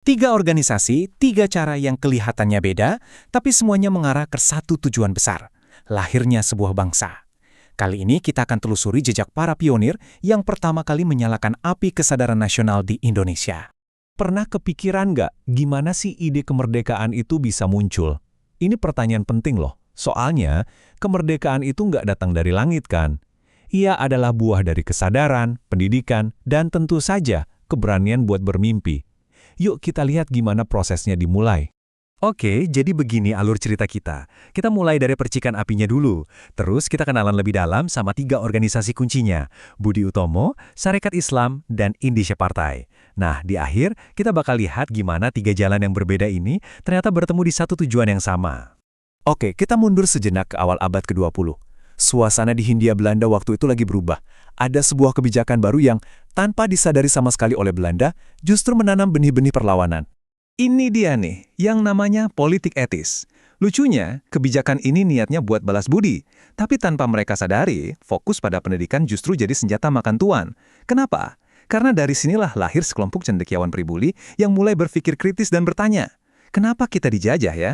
Tiga organisasi, tiga cara yang kelihatannya beda, tapi semuanya mengarah ke satu tujuan besar, lahirnya sebuah bangsa. Kali ini kita akan telusuri jejak para pionir yang pertama kali menyalakan api kesadaran nasional di Indonesia. Pernah kepikiran nggak gimana sih ide kemerdekaan itu bisa muncul? Ini pertanyaan penting loh. Soalnya, kemerdekaan itu nggak datang dari langit kan? Ia adalah buah dari kesadaran, pendidikan, dan tentu saja keberanian buat bermimpi. Yuk kita lihat gimana prosesnya dimulai. Oke, jadi begini alur cerita kita. Kita mulai dari percikan apinya dulu. Terus kita kenalan lebih dalam sama tiga organisasi kuncinya. Budi Utomo, Sarekat Islam, dan Indonesia Partai. Nah, di akhir kita bakal lihat gimana tiga jalan yang berbeda ini ternyata bertemu di satu tujuan yang sama. Oke, kita mundur sejenak ke awal abad ke-20. Suasana di Hindia Belanda waktu itu lagi berubah. Ada sebuah kebijakan baru yang, tanpa disadari sama sekali oleh Belanda, justru menanam benih-benih perlawanan. Ini dia nih, yang namanya politik etis. Lucunya, kebijakan ini niatnya buat balas budi. Tapi tanpa mereka sadari, fokus pada pendidikan justru jadi senjata makan tuan. Kenapa? Karena dari sinilah lahir sekelompok cendekiawan pribumi yang mulai berpikir kritis dan bertanya, kenapa kita dijajah ya?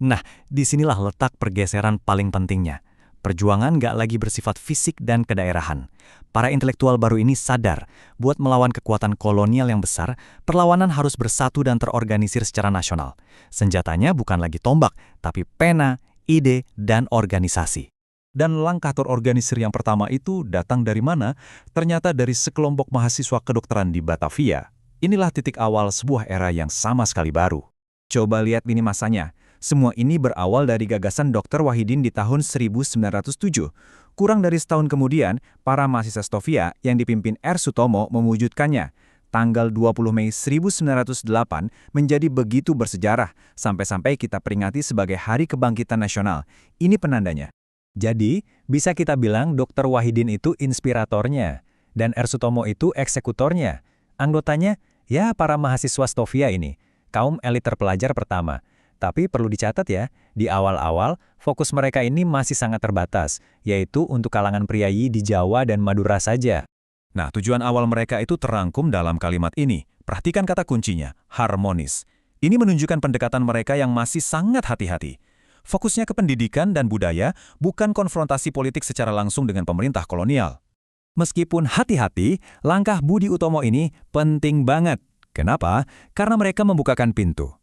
Nah, disinilah letak pergeseran paling pentingnya. Perjuangan nggak lagi bersifat fisik dan kedaerahan. Para intelektual baru ini sadar, buat melawan kekuatan kolonial yang besar, perlawanan harus bersatu dan terorganisir secara nasional. Senjatanya bukan lagi tombak, tapi pena, ide, dan organisasi. Dan langkah terorganisir yang pertama itu datang dari mana? Ternyata dari sekelompok mahasiswa kedokteran di Batavia. Inilah titik awal sebuah era yang sama sekali baru. Coba lihat lini masanya. Semua ini berawal dari gagasan Dr. Wahidin di tahun 1907. Kurang dari setahun kemudian, para mahasiswa Stovia yang dipimpin R. Sutomo mewujudkannya. Tanggal 20 Mei 1908 menjadi begitu bersejarah, sampai-sampai kita peringati sebagai Hari Kebangkitan Nasional. Ini penandanya. Jadi, bisa kita bilang Dr. Wahidin itu inspiratornya, dan R. Sutomo itu eksekutornya. Anggotanya, ya para mahasiswa Stovia ini, kaum elit terpelajar pertama. Tapi perlu dicatat ya, di awal-awal fokus mereka ini masih sangat terbatas, yaitu untuk kalangan priayi di Jawa dan Madura saja. Nah, tujuan awal mereka itu terangkum dalam kalimat ini. Perhatikan kata kuncinya, harmonis. Ini menunjukkan pendekatan mereka yang masih sangat hati-hati. Fokusnya ke pendidikan dan budaya, bukan konfrontasi politik secara langsung dengan pemerintah kolonial. Meskipun hati-hati, langkah Budi Utomo ini penting banget. Kenapa? Karena mereka membukakan pintu.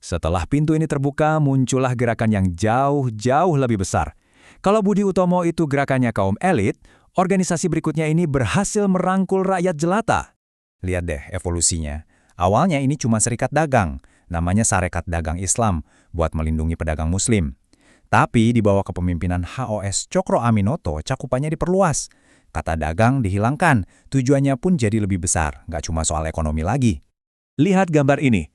Setelah pintu ini terbuka, muncullah gerakan yang jauh lebih besar. Kalau Budi Utomo itu gerakannya kaum elit, organisasi berikutnya ini berhasil merangkul rakyat jelata. Lihat deh evolusinya. Awalnya ini cuma serikat dagang, namanya Sarekat Dagang Islam, buat melindungi pedagang muslim. Tapi di bawah kepemimpinan HOS Cokro Aminoto, cakupannya diperluas. Kata dagang dihilangkan, tujuannya pun jadi lebih besar, nggak cuma soal ekonomi lagi. Lihat gambar ini.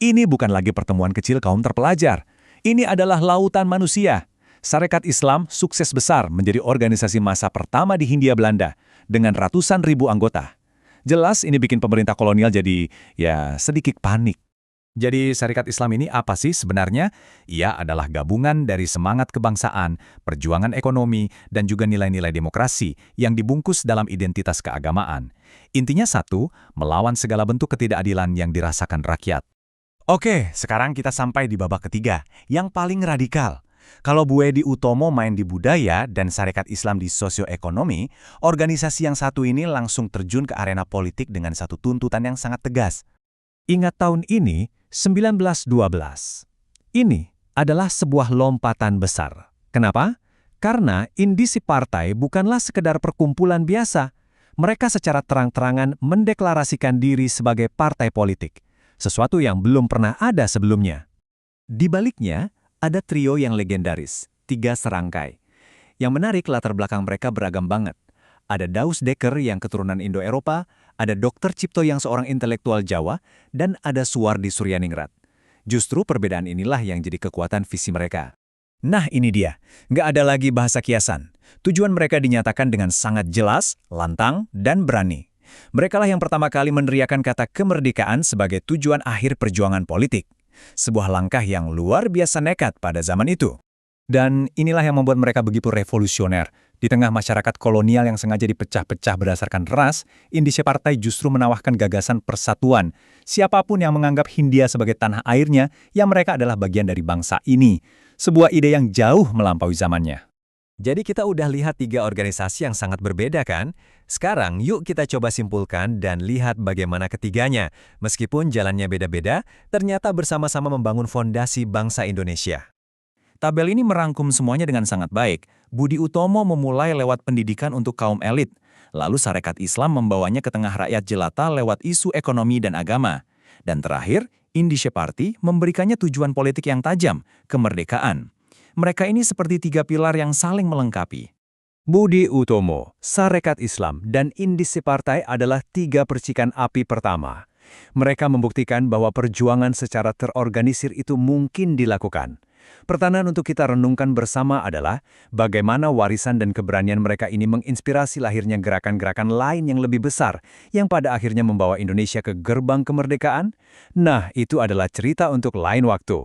Ini bukan lagi pertemuan kecil kaum terpelajar. Ini adalah lautan manusia. Sarekat Islam sukses besar menjadi organisasi massa pertama di Hindia Belanda dengan ratusan ribu anggota. Jelas ini bikin pemerintah kolonial jadi sedikit panik. Jadi Sarekat Islam ini apa sih sebenarnya? Ia adalah gabungan dari semangat kebangsaan, perjuangan ekonomi, dan juga nilai-nilai demokrasi yang dibungkus dalam identitas keagamaan. Intinya satu, melawan segala bentuk ketidakadilan yang dirasakan rakyat. Oke, sekarang kita sampai di babak ketiga, yang paling radikal. Kalau Budi Utomo main di budaya dan Sarekat Islam di sosioekonomi, organisasi yang satu ini langsung terjun ke arena politik dengan satu tuntutan yang sangat tegas. Ingat tahun ini, 1912. Ini adalah sebuah lompatan besar. Kenapa? Karena Indonesia Partai bukanlah sekedar perkumpulan biasa. Mereka secara terang-terangan mendeklarasikan diri sebagai partai politik. Sesuatu yang belum pernah ada sebelumnya. Di baliknya, ada trio yang legendaris, 3 serangkai. Yang menarik latar belakang mereka beragam banget. Ada Daus Dekker yang keturunan Indo-Eropa, ada Dr. Cipto yang seorang intelektual Jawa, dan ada Suwardi Suryaningrat. Justru perbedaan inilah yang jadi kekuatan visi mereka. Nah ini dia, nggak ada lagi bahasa kiasan. Tujuan mereka dinyatakan dengan sangat jelas, lantang, dan berani. Merekalah yang pertama kali meneriakan kata kemerdekaan sebagai tujuan akhir perjuangan politik. Sebuah langkah yang luar biasa nekat pada zaman itu. Dan inilah yang membuat mereka begitu revolusioner. Di tengah masyarakat kolonial yang sengaja dipecah-pecah berdasarkan ras, Indische Partai justru menawarkan gagasan persatuan. Siapapun yang menganggap Hindia sebagai tanah airnya, ya mereka adalah bagian dari bangsa ini. Sebuah ide yang jauh melampaui zamannya. Jadi kita udah lihat 3 organisasi yang sangat berbeda kan? Sekarang yuk kita coba simpulkan dan lihat bagaimana ketiganya. Meskipun jalannya beda-beda, ternyata bersama-sama membangun fondasi bangsa Indonesia. Tabel ini merangkum semuanya dengan sangat baik. Budi Utomo memulai lewat pendidikan untuk kaum elit. Lalu Sarekat Islam membawanya ke tengah rakyat jelata lewat isu ekonomi dan agama. Dan terakhir, Indische Partai memberikannya tujuan politik yang tajam, kemerdekaan. Mereka ini seperti 3 pilar yang saling melengkapi. Budi Utomo, Sarekat Islam, dan Indische Partai adalah 3 percikan api pertama. Mereka membuktikan bahwa perjuangan secara terorganisir itu mungkin dilakukan. Pertanyaan untuk kita renungkan bersama adalah bagaimana warisan dan keberanian mereka ini menginspirasi lahirnya gerakan-gerakan lain yang lebih besar yang pada akhirnya membawa Indonesia ke gerbang kemerdekaan? Nah, itu adalah cerita untuk lain waktu.